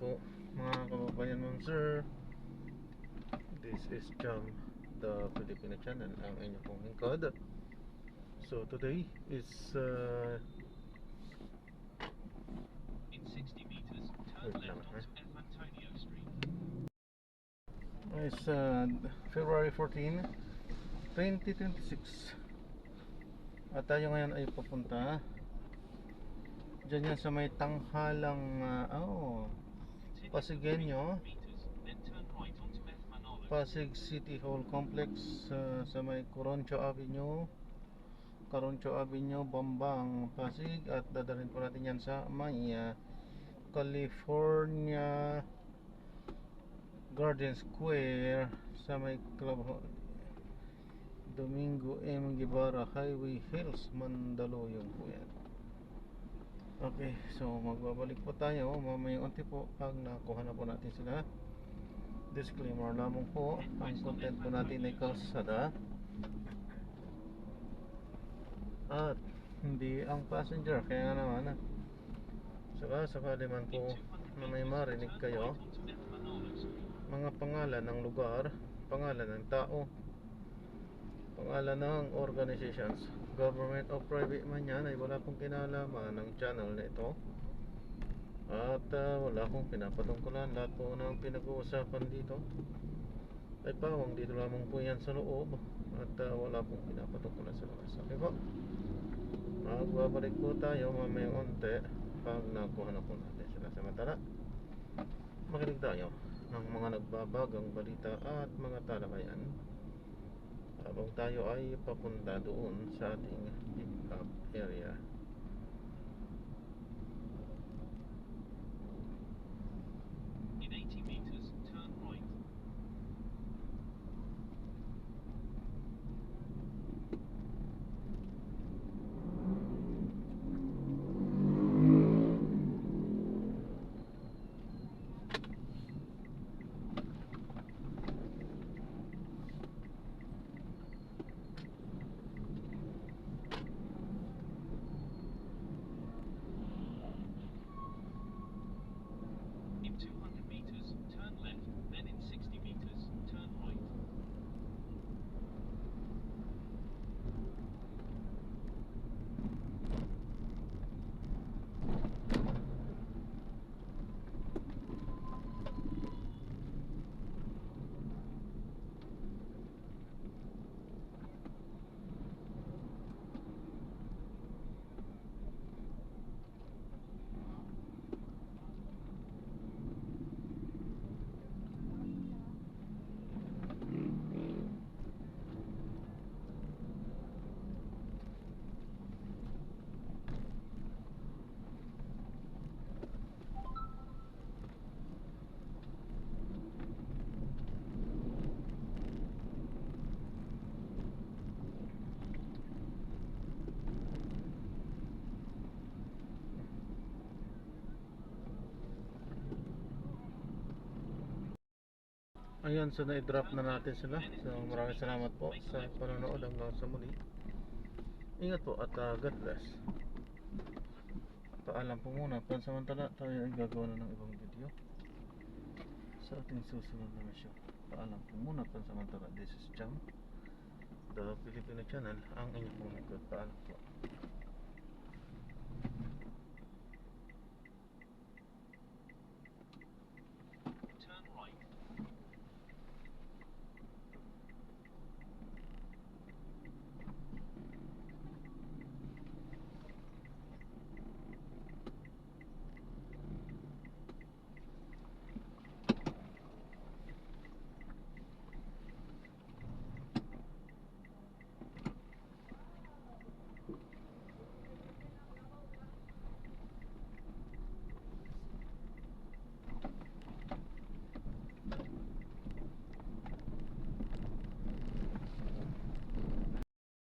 po mga kababayan mong sir. This is Jam, the Filipino channel, ang inyong pong lingkod. So today is in 60 meters, turn left onto F. Antonio Street. Is February 14, 2026. At tayo ngayon ay papunta dyan yan sa may tanghalang Pasigueño, Pasig City Hall Complex, sa may Coroncho Avenue, Bambang, Pasig. At dadalhin po natin yan sa may California Garden Square, sa may Club Domingo M. Guevara Highway Hills, Mandaluyong po yan. Okay, so magbabalik po tayo mamayang unti po pag nakuha na po natin sila. Disclaimer lamang po, ang content po natin ay kalsada at hindi ang passenger. Kaya nga naman sakali man po na may marinig kayo mga pangalan ng lugar, pangalan ng tao, pangalan ng organizations, government o private man yan, ay wala pong kinalaman ng channel na ito. At wala akong pinapatungkulan. Lahat po ng pinag-uusapan dito ay pawang dito lamang po yan sa loob. At wala pong pinapatungkulan sa labas. Okay po, magbabalik po tayo mamayang unti pag nakuha na po natin sila. Samantala, makinig tayo ng mga nagbabagang balita at mga talakayan habang tayo ay papunta doon sa ating pick up area. In 80 meters, turn right. In 200 meters, turn left, then in 60 meters, turn right. Ayun, so na-drop na natin sila. So maraming salamat po sa panonood hanggang sa muli. Ingat po at God bless. Paalam po muna. Pansamantala tayo ay gagawa na ng ibang video sa ating susunod na misyon. Paalam po muna pansamantala. This is Jam, the Filipino channel, ang inyong pong lingkod. Paalam po.